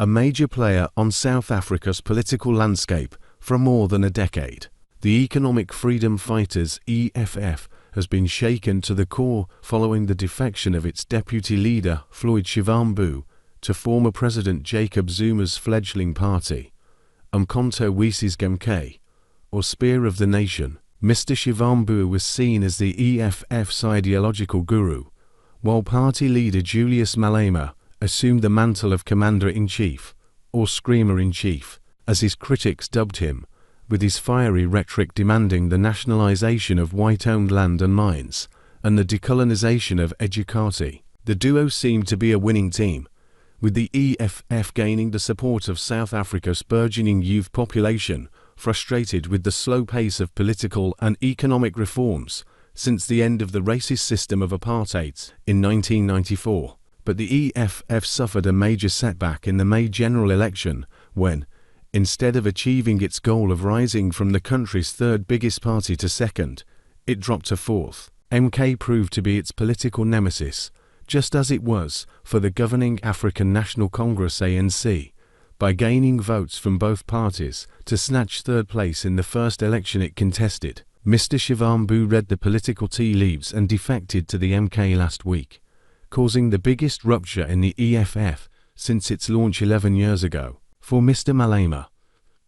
a major player on South Africa's political landscape for more than a decade. The Economic Freedom Fighters (EFF) has been shaken to the core following the defection of its deputy leader, Floyd Shivambu, to former President Jacob Zuma's fledgling party, Umkhonto we Sizwe, or Spear of the Nation. Mr. Shivambu was seen as the EFF's ideological guru, while party leader Julius Malema assumed the mantle of Commander-in-Chief, or Screamer-in-Chief, as his critics dubbed him, with his fiery rhetoric demanding the nationalization of white-owned land and mines, and the decolonization of Ejikati. The duo seemed to be a winning team, with the EFF gaining the support of South Africa's burgeoning youth population, frustrated with the slow pace of political and economic reforms since the end of the racist system of apartheid in 1994. But the EFF suffered a major setback in the May general election when, instead of achieving its goal of rising from the country's third biggest party to second, it dropped to fourth. MK proved to be its political nemesis, just as it was for the governing African National Congress (ANC), by gaining votes from both parties to snatch third place in the first election it contested. Mr. Shivambu read the political tea leaves and defected to the MK last week, causing the biggest rupture in the EFF since its launch 11 years ago. For Mr. Malema,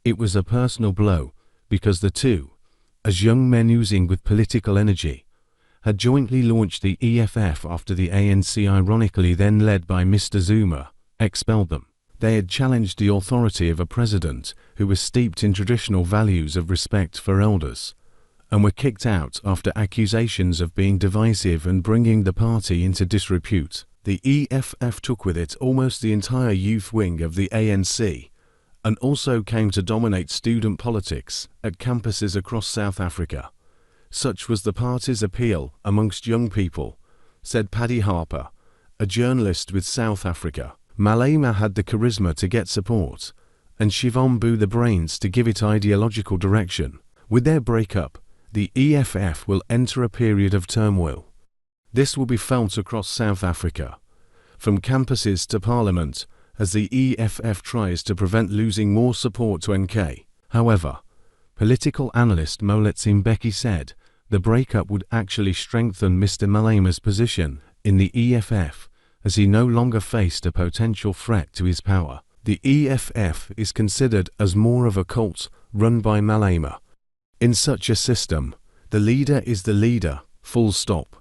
it was a personal blow because the two, as young men oozing with political energy, had jointly launched the EFF after the ANC, ironically then led by Mr. Zuma, expelled them. They had challenged the authority of a president who was steeped in traditional values of respect for elders, and were kicked out after accusations of being divisive and bringing the party into disrepute. The EFF took with it almost the entire youth wing of the ANC, and also came to dominate student politics at campuses across South Africa. Such was the party's appeal amongst young people, said Paddy Harper, a journalist with South Africa. Malema had the charisma to get support, and Shivambu the brains to give it ideological direction. With their breakup, the EFF will enter a period of turmoil. This will be felt across South Africa, from campuses to parliament, as the EFF tries to prevent losing more support to MK. However, political analyst Moletsi Mbeki said the breakup would actually strengthen Mr. Malema's position in the EFF, as he no longer faced a potential threat to his power. The EFF is considered as more of a cult run by Malema. In such a system, the leader is the leader, full stop.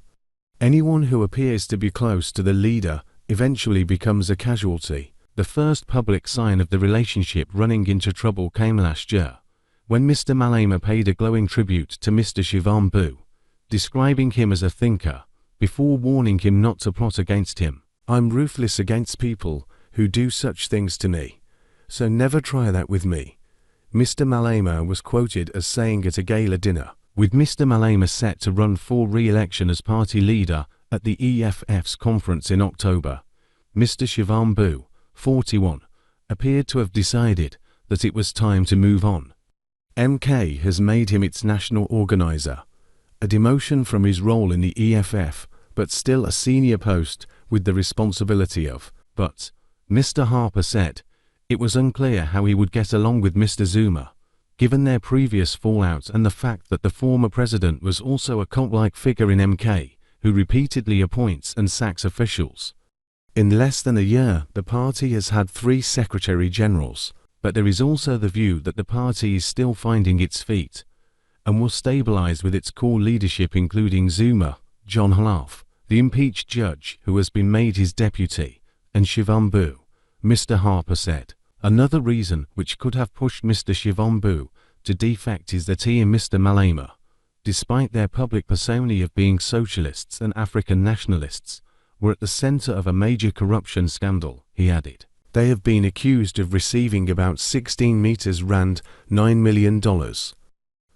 Anyone who appears to be close to the leader eventually becomes a casualty. The first public sign of the relationship running into trouble came last year, when Mr. Malema paid a glowing tribute to Mr. Shivambu, describing him as a thinker, before warning him not to plot against him. "I'm ruthless against people who do such things to me, so never try that with me," Mr. Malema was quoted as saying at a gala dinner. With Mr. Malema set to run for re-election as party leader at the EFF's conference in October, Mr. Shivambu, 41, appeared to have decided that it was time to move on. MK has made him its national organizer, a demotion from his role in the EFF, but still a senior post with the responsibility of. But, Mr. Harper said, it was unclear how he would get along with Mr. Zuma, given their previous fallout and the fact that the former president was also a cult-like figure in MK, who repeatedly appoints and sacks officials. In less than a year, the party has had 3 secretary generals, but there is also the view that the party is still finding its feet, and will stabilize with its core leadership including Zuma, John Halaf, the impeached judge who has been made his deputy, and Shivambu, Mr. Harper said. Another reason which could have pushed Mr. Shivambu to defect is that he and Mr. Malema, despite their public persona of being socialists and African nationalists, were at the center of a major corruption scandal, he added. They have been accused of receiving about 16 meters rand $9 million,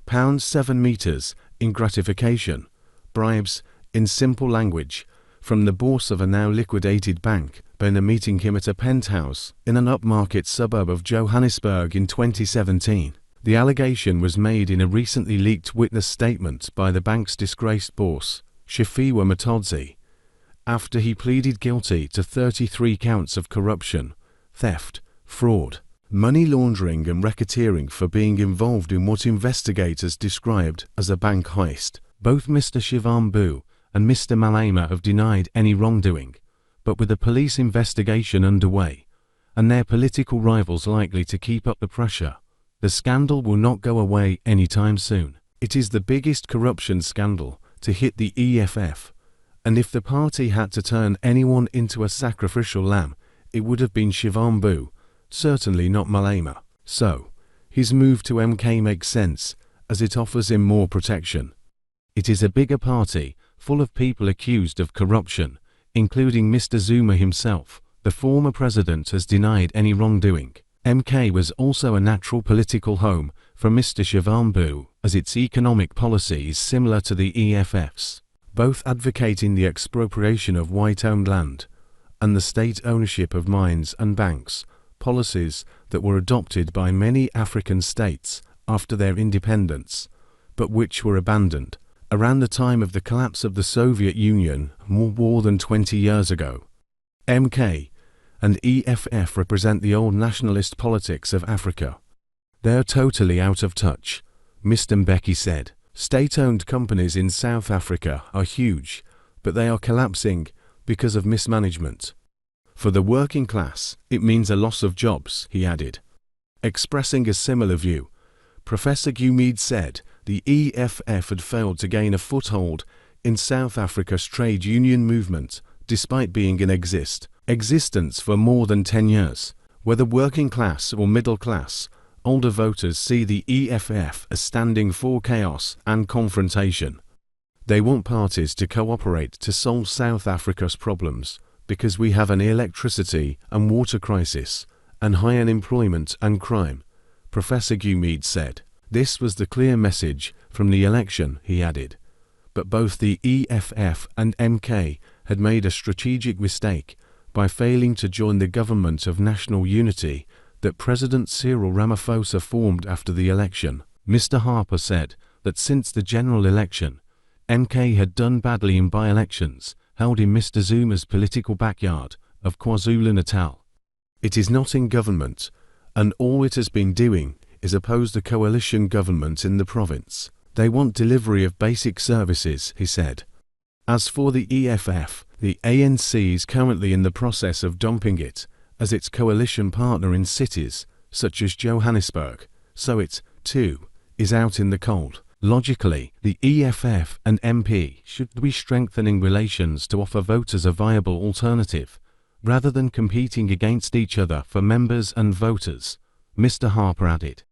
pounds 7 meters, in gratification, bribes, in simple language, from the boss of a now liquidated bank, Bena meeting him at a penthouse in an upmarket suburb of Johannesburg in 2017. The allegation was made in a recently leaked witness statement by the bank's disgraced boss, Shafiwa Matodzi, after he pleaded guilty to 33 counts of corruption, theft, fraud, money laundering and racketeering for being involved in what investigators described as a bank heist. Both Mr. Shivambu and Mr. Malema have denied any wrongdoing, but with a police investigation underway, and their political rivals likely to keep up the pressure, the scandal will not go away anytime soon. It is the biggest corruption scandal to hit the EFF, and if the party had to turn anyone into a sacrificial lamb, it would have been Shivambu, certainly not Malema. So, his move to MK makes sense, as it offers him more protection. It is a bigger party, full of people accused of corruption, including Mr. Zuma himself. The former president has denied any wrongdoing. MK was also a natural political home for Mr. Shivambu, as its economic policy is similar to the EFF's, both advocating the expropriation of white-owned land and the state ownership of mines and banks, policies that were adopted by many African states after their independence, but which were abandoned around the time of the collapse of the Soviet Union more than 20 years ago. MK and EFF represent the old nationalist politics of Africa. They are totally out of touch, Mr. Mbeki said. State-owned companies in South Africa are huge, but they are collapsing because of mismanagement. For the working class, it means a loss of jobs, he added. Expressing a similar view, Professor Gumede said the EFF had failed to gain a foothold in South Africa's trade union movement, despite being in existence for more than 10 years. Whether working class or middle class, older voters see the EFF as standing for chaos and confrontation. They want parties to cooperate to solve South Africa's problems, because we have an electricity and water crisis, and high unemployment and crime, Professor Gumede said. This was the clear message from the election, he added. But both the EFF and MK had made a strategic mistake by failing to join the government of national unity that President Cyril Ramaphosa formed after the election. Mr. Harper said that since the general election, MK had done badly in by-elections held in Mr. Zuma's political backyard of KwaZulu-Natal. It is not in government, and all it has been doing is oppose the coalition government in the province. They want delivery of basic services, he said. As for the EFF, the ANC is currently in the process of dumping it as its coalition partner in cities such as Johannesburg, so it, too, is out in the cold. Logically, the EFF and MP should be strengthening relations to offer voters a viable alternative, rather than competing against each other for members and voters, Mr. Harper added.